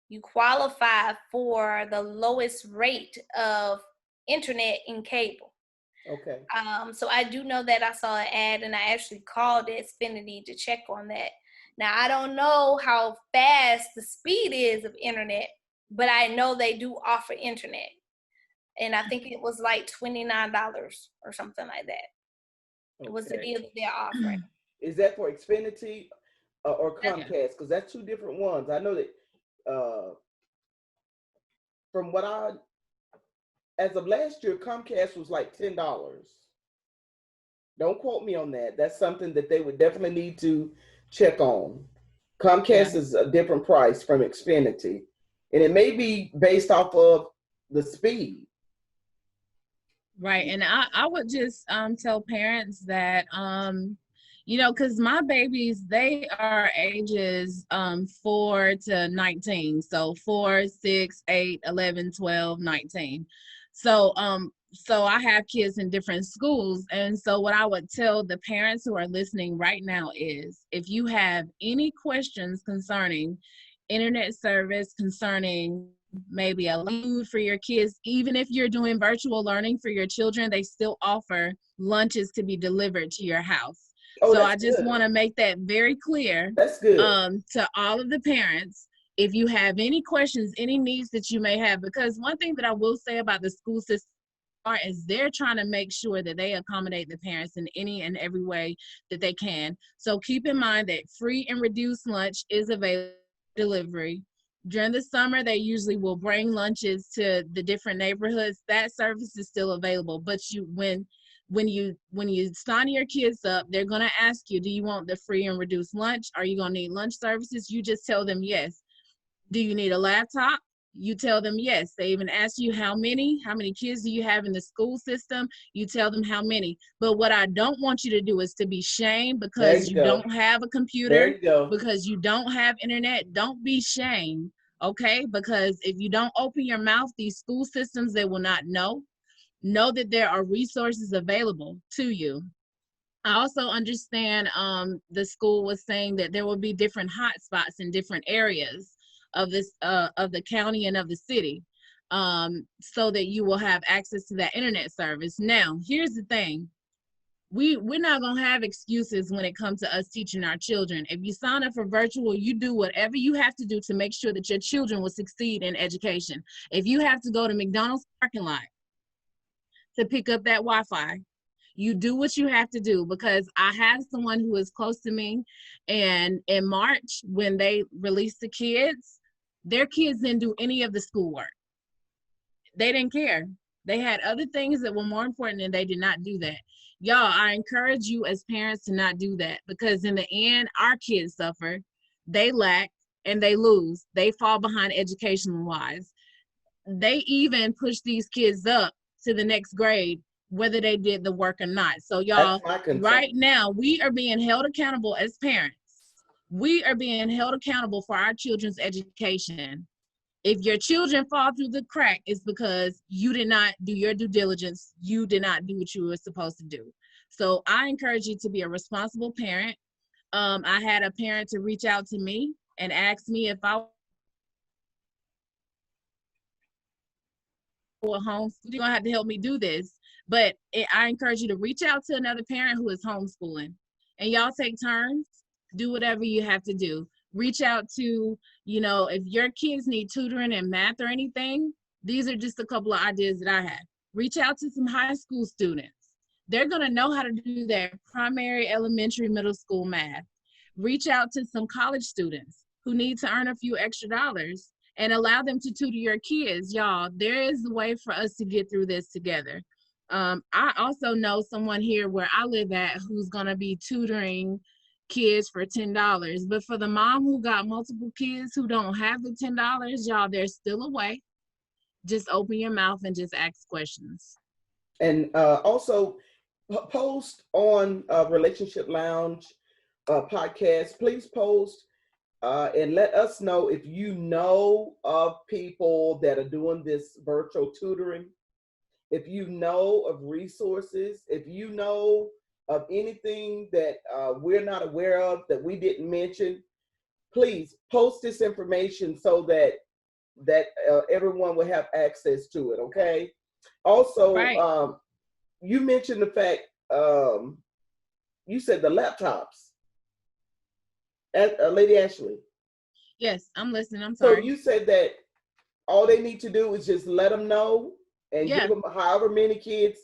you qualify for the lowest rate of internet and cable. Okay. So I do know that I saw an ad, and I actually called Xfinity to check on that. Now, I don't know how fast the speed is of internet, but I know they do offer internet. And I think it was like $29 or something like that. It was the deal that they're offering. Is that for Xfinity or Comcast? Because that's two different ones. I know that from what as of last year, Comcast was like $10. Don't quote me on that. That's something that they would definitely need to check on. Comcast is a different price from Xfinity, and it may be based off of the speed. Right. And I would just tell parents that, You know, because my babies, they are ages 4 to 19. So 4, 6, 8, 11, 12, 19. So I have kids in different schools. And so what I would tell the parents who are listening right now is, if you have any questions concerning internet service, concerning maybe a food for your kids, even if you're doing virtual learning for your children, they still offer lunches to be delivered to your house. Oh, So that's I just good. want to make that very clear That's good. to all of the parents. If you have any questions, any needs that you may have, because one thing that I will say about the school system is they're trying to make sure that they accommodate the parents in any and every way that they can. So keep in mind that free and reduced lunch is available for delivery. During the summer, they usually will bring lunches to the different neighborhoods. That service is still available, but when you sign your kids up, they're going to ask you, do you want the free and reduced lunch? Are you going to need lunch services? You just tell them yes. Do you need a laptop? You tell them yes. They even ask you how many kids do you have in the school system? You tell them how many. But what I don't want you to do is to be shamed There because you you go. don't have a There computer, you go. because you don't have internet. Don't be shamed, okay? Because if you don't open your mouth, these school systems, they will not know. Know that there are resources available to you. I also understand the school was saying that there will be different hotspots in different areas of this of the county and of the city, so that you will have access to that internet service. Now, here's the thing. We're not gonna have excuses when it comes to us teaching our children. If you sign up for virtual, you do whatever you have to do to make sure that your children will succeed in education. If you have to go to McDonald's parking lot to pick up that Wi-Fi, you do what you have to do, because I have someone who is close to me, and in March when they released the kids, their kids didn't do any of the schoolwork. They didn't care. They had other things that were more important, and they did not do that. Y'all, I encourage you as parents to not do that, because in the end, our kids suffer, they lack, and they lose. They fall behind education wise. They even push these kids up to the next grade, whether they did the work or not. So That's y'all, my concern. right now, we are being held accountable as parents. We are being held accountable for our children's education. If your children fall through the crack, it's because you did not do your due diligence. You did not do what you were supposed to do. So I encourage you to be a responsible parent. I had a parent to reach out to me and ask me if I will homeschool. You're gonna have to help me do this. But I encourage you to reach out to another parent who is homeschooling, and y'all take turns. Do whatever you have to do. Reach out to, if your kids need tutoring in math or anything. These are just a couple of ideas that I have. Reach out to some high school students. They're gonna know how to do that primary, elementary, middle school math. Reach out to some college students who need to earn a few extra dollars, and allow them to tutor your kids. Y'all, there is a way for us to get through this together. I also know someone here where I live at who's going to be tutoring kids for $10. But for the mom who got multiple kids who don't have the $10, y'all, there's still a way. Just open your mouth and just ask questions. And also post on Relationship Lounge podcast. Please post and let us know if you know of people that are doing this virtual tutoring, if you know of resources, if you know of anything that we're not aware of that we didn't mention. Please post this information so that everyone will have access to it. Okay. Also, Right. You mentioned the fact, you said the laptops, Lady Ashley. Yes, I'm listening. I'm So sorry. you said that all they need to do is just let them know and give Yeah. them however many kids.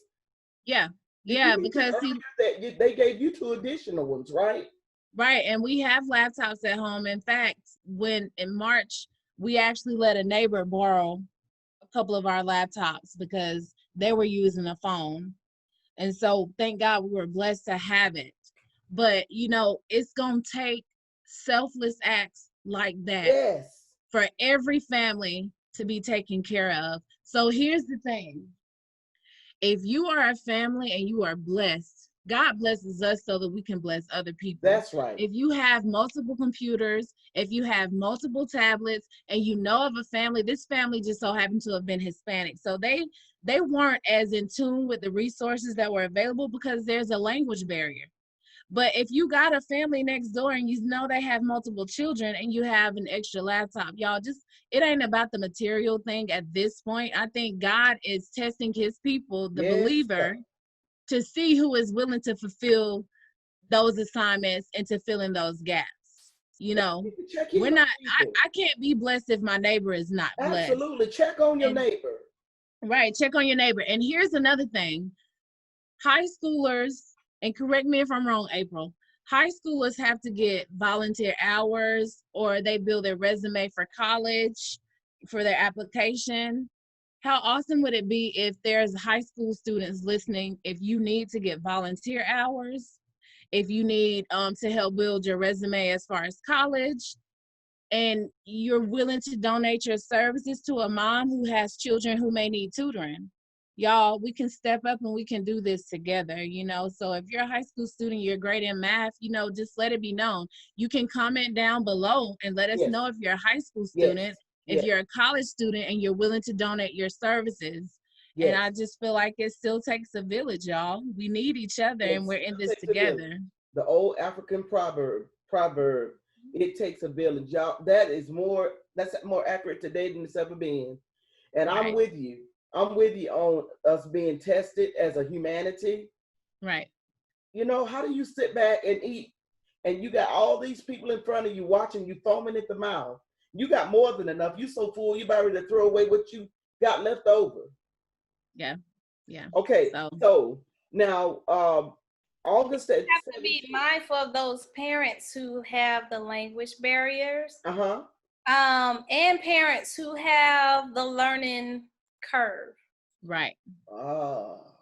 Yeah. You Yeah. mentioned Because earlier that they gave you 2 additional ones, right? right. And we have laptops at home. In fact, when in March, we actually let a neighbor borrow a couple of our laptops because they were using a phone. And so thank God we were blessed to have it. But it's gonna take selfless acts like that Yes. for every family to be taken care of. So here's the thing. If you are a family and you are blessed God blesses us so that we can bless other people. That's right. If you have multiple computers, if you have multiple tablets, and you know of a family, this family just so happened to have been Hispanic. So they weren't as in tune with the resources that were available because there's a language barrier. But if you got a family next door and you know they have multiple children and you have an extra laptop, y'all, just, it ain't about the material thing at this point. I think God is testing his people, the Yes, believer, to see who is willing to fulfill those assignments and to fill in those gaps. You know, check we're in on not, people. I can't be blessed if my neighbor is not blessed. Absolutely. Check on your And, neighbor. right. Check on your neighbor. And here's another thing. High schoolers, and correct me if I'm wrong, April, high schoolers have to get volunteer hours or they build their resume for college, for their application. How awesome would it be if there's high school students listening, if you need to get volunteer hours, if you need to help build your resume as far as college, and you're willing to donate your services to a mom who has children who may need tutoring. Y'all, we can step up and we can do this together, you know. So if you're a high school student, you're great in math, you know, just let it be known. You can comment down below and let us Yes. know if you're a high school Yes. student, if Yes. you're a college student and you're willing to donate your services. Yes. And I just feel like it still takes a village, y'all. We need each other, Yes, and we're in this takes a together. village. The old African proverb, it takes a village. Y'all, that's more accurate today than it's ever been. And Right. I'm with you. I'm with you on us being tested as a humanity. Right. You know, how do you sit back and eat and you got all these people in front of you watching you foaming at the mouth? You got more than enough. You so full, you about ready to throw away what you got left over. Yeah. Yeah. Okay. So now August. You have to be mindful of those parents who have the language barriers. And parents who have the learning curve. Right.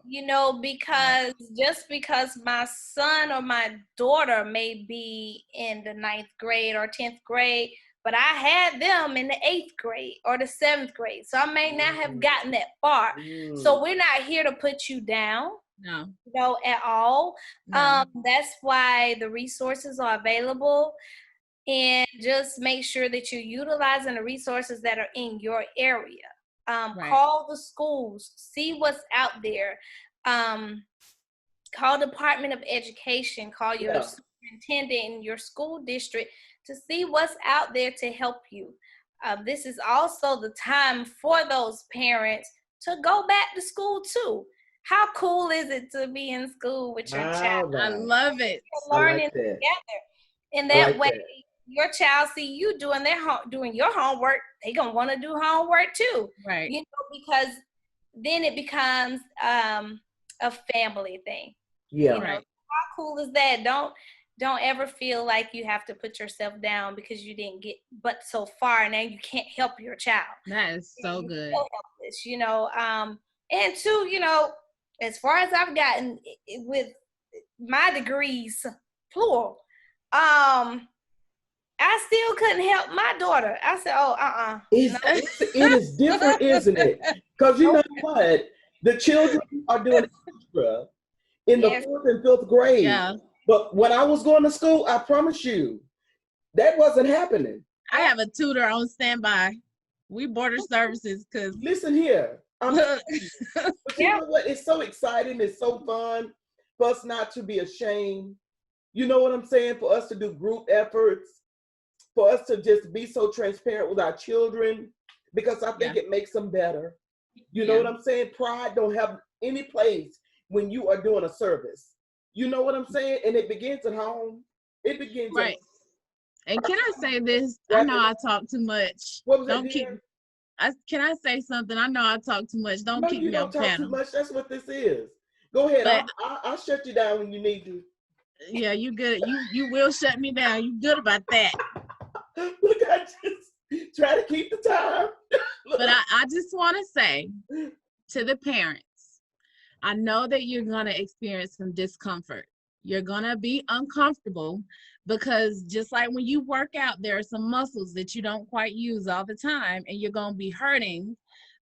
You know, because just because my son or my daughter may be in the 9th grade or 10th grade, but I had them in the 8th grade or the 7th grade. So I may not have gotten that far. So we're not here to put you down. No. No, at all. No. That's why the resources are available. And just make sure that you're utilizing the resources that are in your area. Call the schools, see what's out there. Call Department of Education, call your superintendent in your school district to see what's out there to help you. This is also the time for those parents to go back to school too. How cool is it to be in school with your child? I love it. Learning together. And that way, your child see you doing your homework, they gonna want to do homework too. Right. You know, because then it becomes a family thing. Yeah. You know, how cool is that? Don't ever feel like you have to put yourself down because you didn't get but so far. Now you can't help your child. That is so good. Helpless, you know. And two, you know, as far as I've gotten with my degrees, plural, I still couldn't help my daughter. I said, it is different, isn't it? Because you know what? The children are doing extra in the 4th and 5th grade. Yeah. But when I was going to school, I promise you, that wasn't happening. I have a tutor on standby. We border services because. Listen here. But you know what? It's so exciting. It's so fun for us not to be ashamed. You know what I'm saying? For us to do group efforts, for us to just be so transparent with our children, because I think it makes them better. You know what I'm saying? Pride don't have any place when you are doing a service. You know what I'm saying? And it begins at home. It begins right. And can I say this? I know I talk too much. What was don't that, keep. Can I say something? I know I talk too much. Don't keep me on panel. You don't talk too much. That's what this is. Go ahead. I'll shut you down when you need to. Yeah, you good. You will shut me down. You good about that. Look, I just try to keep the time. But I just want to say to the parents, I know that you're going to experience some discomfort. You're going to be uncomfortable because just like when you work out, there are some muscles that you don't quite use all the time and you're going to be hurting.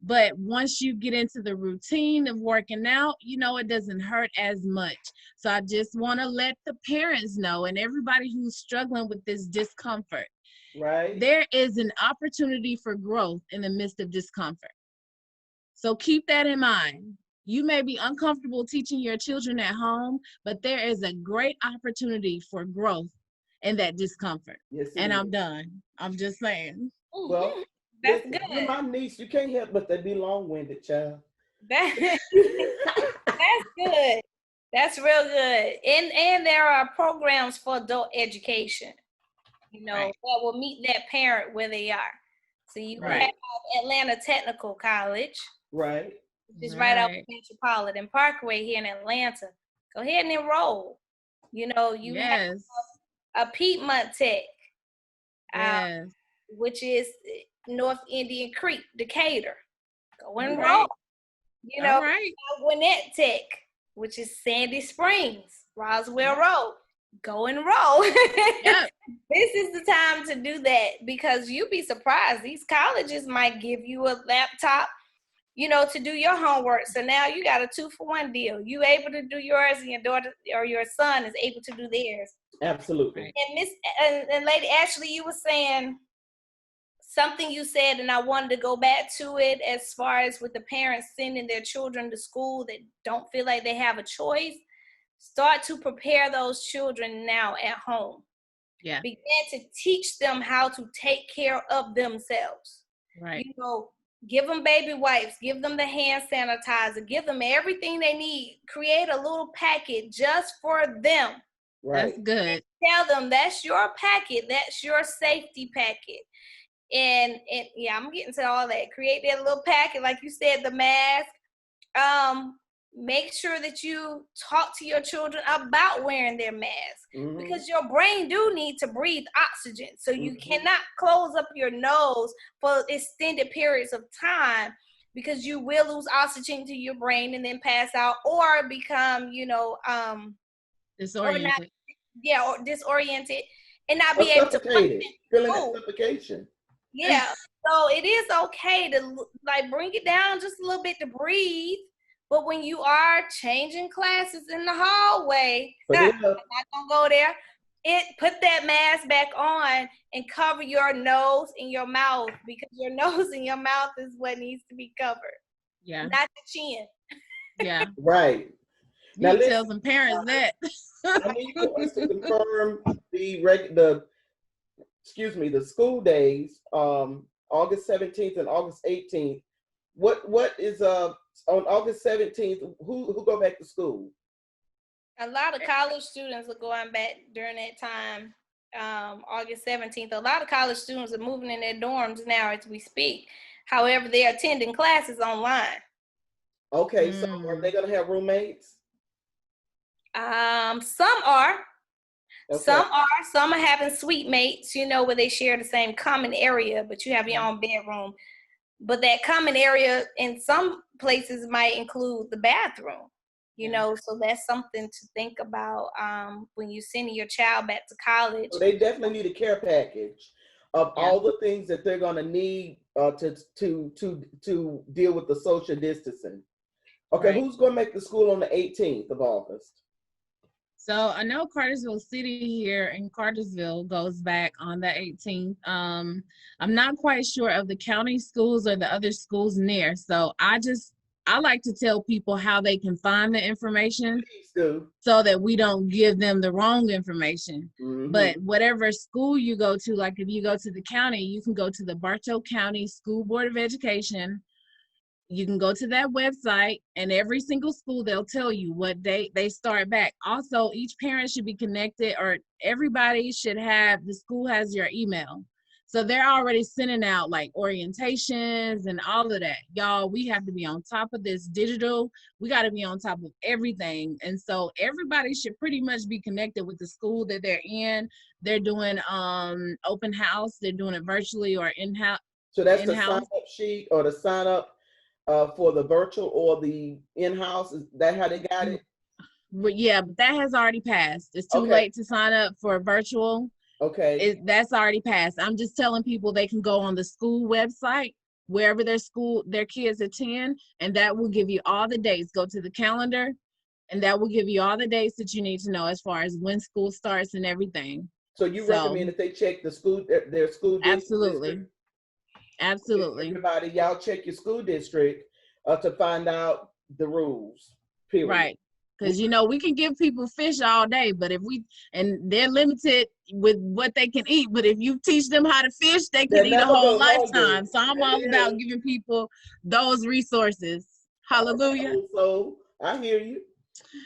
But once you get into the routine of working out, it doesn't hurt as much. So I just want to let the parents know, and everybody who's struggling with this discomfort, right? There is an opportunity for growth in the midst of discomfort. So keep that in mind. You may be uncomfortable teaching your children at home, but there is a great opportunity for growth in that discomfort. Yes, it And is. I'm done. I'm just saying. Well, That's listen, you're good. my niece. You can't help but to be long-winded, child. That, that's good. That's real good. And there are programs for adult education, Right. that will meet that parent where they are. So you Right. have Atlanta Technical College, Right. which is right off Metropolitan Parkway here in Atlanta. Go ahead and enroll. You have a Piedmont Tech, Yes. which is North Indian Creek, Decatur. Go enroll. Right. All right. Gwinnett Tech, which is Sandy Springs, Roswell Road. Go enroll. Yep. This is the time to do that, because you'd be surprised. These colleges might give you a laptop, to do your homework. So now you got a 2-for-1 deal. You able to do yours, and your daughter or your son is able to do theirs. Absolutely. And Lady Ashley, you were saying something you said, and I wanted to go back to it as far as with the parents sending their children to school that don't feel like they have a choice. Start to prepare those children now at home. Yeah. Begin to teach them how to take care of themselves. Right. Give them baby wipes, give them the hand sanitizer, give them everything they need. Create a little packet just for them. Right. That's good. And tell them that's your packet, that's your safety packet. And yeah, I'm getting to all that. Create that little packet, like you said, the mask. Make sure that you talk to your children about wearing their mask, because your brain do need to breathe oxygen. So you cannot close up your nose for extended periods of time, because you will lose oxygen to your brain and then pass out or become, Disoriented. or disoriented and not be able to function. Feeling that suffocation. Yeah. So it is okay to bring it down just a little bit to breathe. But when you are changing classes in the hallway, I'm not gonna go there. Put that mask back on and cover your nose and your mouth, because your nose and your mouth is what needs to be covered. Yeah. Not the chin. Yeah. Right. Now you tell some parents that. I need for us to confirm the school days, August 17th and August 18th. What is on August 17th? Who go back to school? A lot of college students are going back during that time. August 17th. A lot of college students are moving in their dorms now as we speak. However, they're attending classes online. Okay, so are they gonna have roommates? Some are. Okay. Some are having suite mates, where they share the same common area, but you have your own bedroom. But that common area in some places might include the bathroom, so that's something to think about when you're sending your child back to college. So they definitely need a care package of all the things that they're gonna need to deal with the social distancing. Okay, right. Who's gonna make the school on the 18th of August? So I know Cartersville City here in Cartersville goes back on the 18th. I'm not quite sure of the county schools or the other schools near. So I like to tell people how they can find the information so that we don't give them the wrong information. But whatever school you go to, like if you go to the county, you can go to the Bartow County School Board of Education. You can go to that website, and every single school, they'll tell you what date they start back. Also, each parent should be connected, or everybody should have, the school has your email. So they're already sending out like orientations and all of that. Y'all, we have to be on top of this digital. We got to be on top of everything. And so everybody should pretty much be connected with the school that they're in. They're doing open house. They're doing it virtually or in-house. So that's the sign-up sheet or the sign-up for the virtual or the in-house? Is that how they got it? Yeah, but that has already passed. It's too late to sign up for virtual. Okay. That's already passed. I'm just telling people they can go on the school website wherever their kids attend, and that will give you all the dates. Go to the calendar, and that will give you all the dates that you need to know as far as when school starts and everything. So you recommend that they check the school, their school district? Absolutely. Absolutely. Everybody, y'all check your school district to find out the rules, period. Right. Because, you know, we can give people fish all day, but and they're limited with what they can eat. But if you teach them how to fish, they can eat a whole lifetime. So I'm all about giving people those resources. Hallelujah. So I hear you.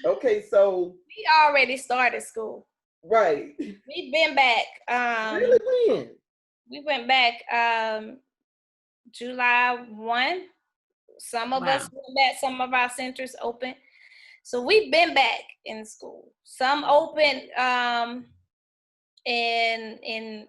Okay, so we already started school. Right. We've been back. Really, when? We went back July 1. Some of us went back, some of our centers open. So we've been back in school. Some opened in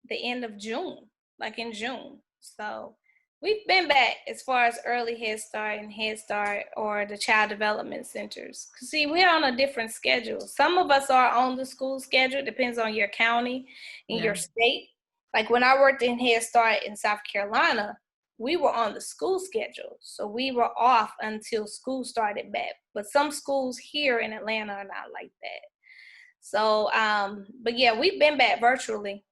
the end of June, like in June. So we've been back as far as early Head Start and Head Start or the child development centers. See, we're on a different schedule. Some of us are on the school schedule. It depends on your county and your state. Like when I worked in Head Start in South Carolina, we were on the school schedule. So we were off until school started back. But some schools here in Atlanta are not like that. So, but yeah, we've been back virtually.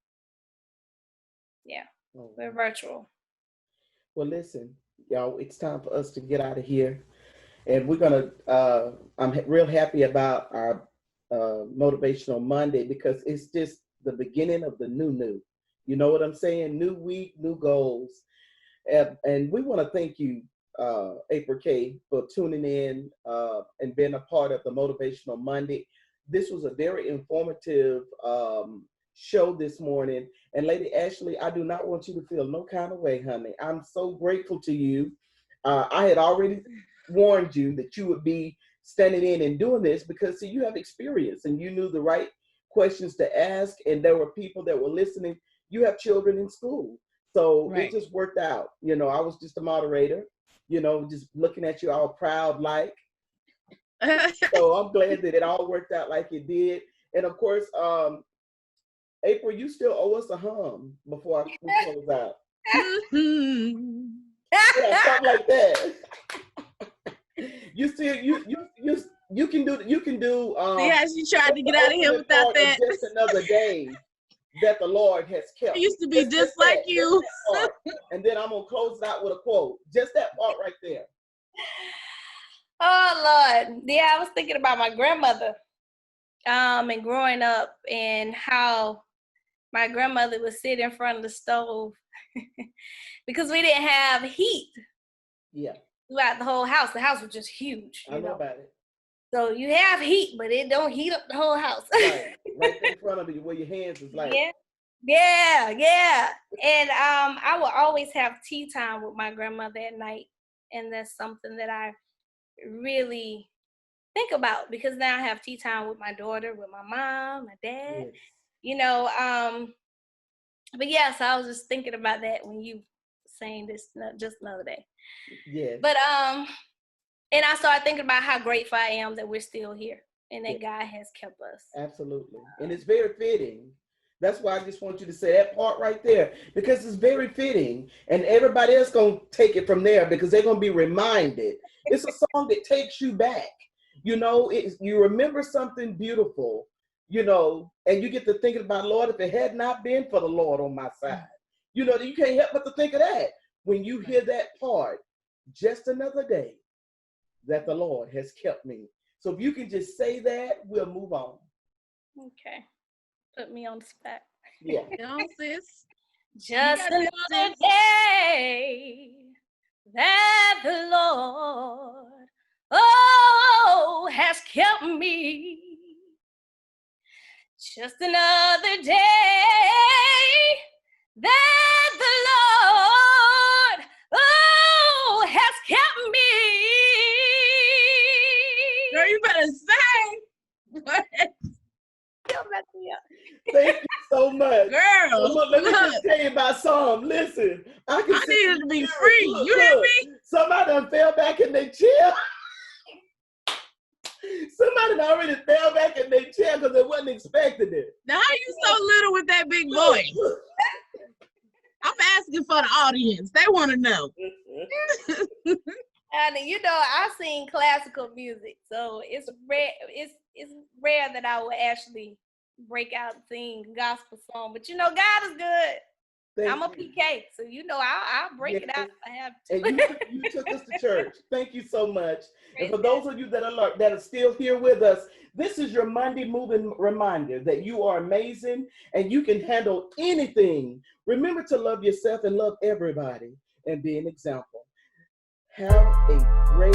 Yeah, we're virtual. Well, listen, y'all, it's time for us to get out of here. And we're going to, I'm real happy about our Motivational Monday because it's just the beginning of the new. You know what I'm saying? New week, new goals. And we want to thank you, April K, for tuning in and being a part of the Motivational Monday. This was a very informative show this morning. And Lady Ashley, I do not want you to feel no kind of way, honey. I'm so grateful to you. I had already warned you that you would be standing in and doing this because, see, you have experience and you knew the right questions to ask. And there were people that were listening. You have children in school. So it just worked out. You know, I was just a moderator, you know, just looking at you all proud like. So I'm glad that it all worked out like it did. And of course, April, you still owe us a hum before we close out. Yeah, something like that. You still you can do yeah, she tried to get out of here without that. Just another day that the Lord has kept. I used to be just like you. And then I'm gonna close it out with a quote. Just that part right there. Oh Lord. Yeah, I was thinking about my grandmother. And growing up and how my grandmother would sit in front of the stove because we didn't have heat. Yeah. Throughout the whole house. The house was just huge. I know about it. So you have heat, but it don't heat up the whole house. Right in front of you where your hands is like. Yeah. And I will always have tea time with my grandmother at night. And that's something that I really think about because now I have tea time with my daughter, with my mom, my dad, you know. But yeah, so I was just thinking about that when you saying this just another day. Yeah. But and I started thinking about how grateful I am that we're still here and that God has kept us. Absolutely. And it's very fitting. That's why I just want you to say that part right there, because it's very fitting. And everybody else going to take it from there because they're going to be reminded. It's a song that takes you back. You know, you remember something beautiful, you know, and you get to thinking about, Lord, if it had not been for the Lord on my side, you know, you can't help but to think of that. When you hear that part, just another day that the Lord has kept me. So if you can just say that, we'll move on. Okay. Put me on the spot. Yeah. No, sis. Just another day that the Lord, has kept me. Just another day that the Lord, has kept me. Girl, you better sing. Thank you so much. Girl, Let me just tell you about some. Listen, I needed to be free. You hear me? Somebody done fell back in their chair. Somebody done already fell back in their chair because they wasn't expecting it. Now, how you so little with that big voice? I'm asking for the audience. They want to know. And you know, I sing classical music, so it's rare. It's rare that I will actually break out and sing gospel song. But you know, God is good. I'm a PK, so you know I'll break it out if I have to. And you took us to church. Thank you so much. And for those of you that are still here with us, this is your Monday moving reminder that you are amazing and you can handle anything. Remember to love yourself and love everybody and be an example. Have a great